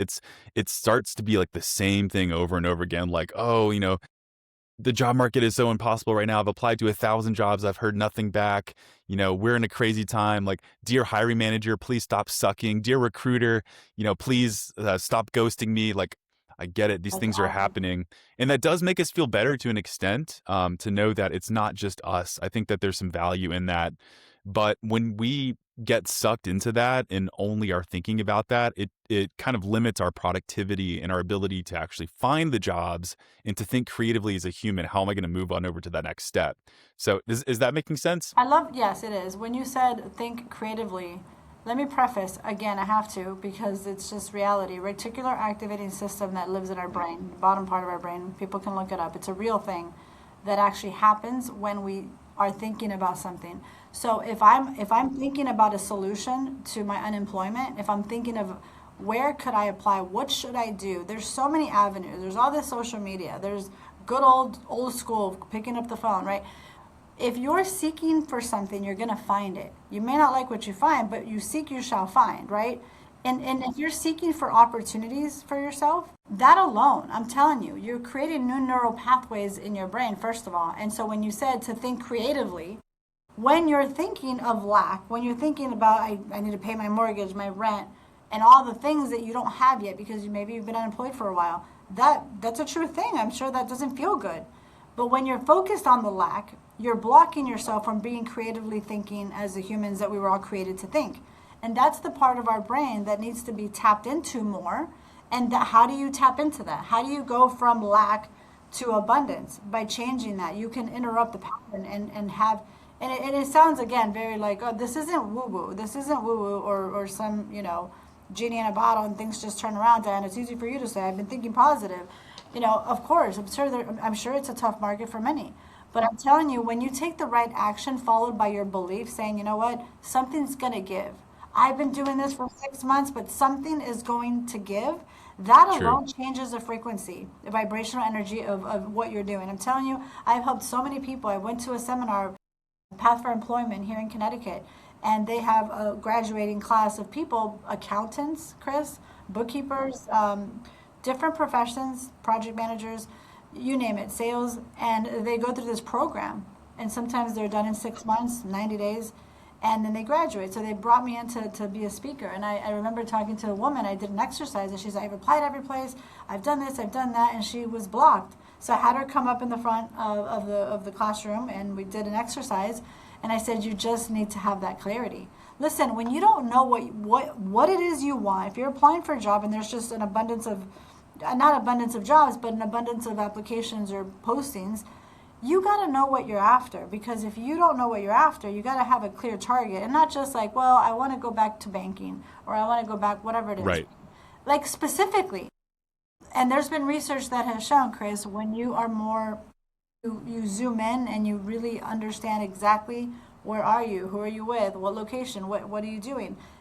it starts to be like the same thing over and over again. Like, oh, the job market is so impossible right now. I've applied to 1,000 jobs. I've heard nothing back. We're in a crazy time. Like, dear hiring manager, please stop sucking. Dear recruiter, please stop ghosting me. Like, I get it. These That's things are awesome. happening. And that does make us feel better to an extent, to know that it's not just us. I think that there's some value in that. But when we get sucked into that and only are thinking about that, it kind of limits our productivity and our ability to actually find the jobs and to think creatively as a human. How am I going to move on over to that next step? So is that making sense? Yes, it is. When you said think creatively, let me preface again, I have to because it's just reality. Reticular activating system that lives in our brain, the bottom part of our brain, people can look it up. It's a real thing that actually happens when we are thinking about something. So if I'm thinking about a solution to my unemployment, if I'm thinking of where could I apply, what should I do? There's so many avenues. There's all this social media. There's good old school picking up the phone, right? If you're seeking for something, you're going to find it. You may not like what you find, but you seek, you shall find, right? And if you're seeking for opportunities for yourself, that alone, I'm telling you, you're creating new neural pathways in your brain, first of all. And so when you said to think creatively, when you're thinking of lack, when you're thinking about, I need to pay my mortgage, my rent, and all the things that you don't have yet because maybe you've been unemployed for a while, that's a true thing. I'm sure that doesn't feel good. But when you're focused on the lack, you're blocking yourself from being creatively thinking as the humans that we were all created to think. And that's the part of our brain that needs to be tapped into more. And how do you tap into that? How do you go from lack to abundance? By changing that. You can interrupt the pattern and have, and it sounds again very like, oh, this isn't woo woo. This isn't woo woo or some, genie in a bottle and things just turn around. And it's easy for you to say, I've been thinking positive. Of course, I'm sure it's a tough market for many. But I'm telling you, when you take the right action followed by your belief, saying, you know what, something's going to give. I've been doing this for 6 months, but something is going to give. That True. alone changes the frequency, the vibrational energy of what you're doing. I'm telling you, I've helped so many people. I went to a seminar, Path for Employment, here in Connecticut, and they have a graduating class of people, accountants, Chris, bookkeepers, different professions, project managers, you name it, sales, and they go through this program. And sometimes they're done in 6 months, 90 days, and then they graduate. So they brought me in to be a speaker. And I remember talking to a woman, I did an exercise, and she's like, I've applied every place, I've done this, I've done that, and she was blocked. So I had her come up in the front of the classroom, and we did an exercise. And I said, you just need to have that clarity. Listen, when you don't know what it is you want, if you're applying for a job and there's just an abundance of, not abundance of jobs, but an abundance of applications or postings, you got to know what you're after. Because if you don't know what you're after, you got to have a clear target and not just like, well, I want to go back to banking or I want to go back, whatever it is. Right. Like specifically. And there's been research that has shown, Chris, when you are more, you zoom in and you really understand exactly where are you, who are you with, what location, what are you doing.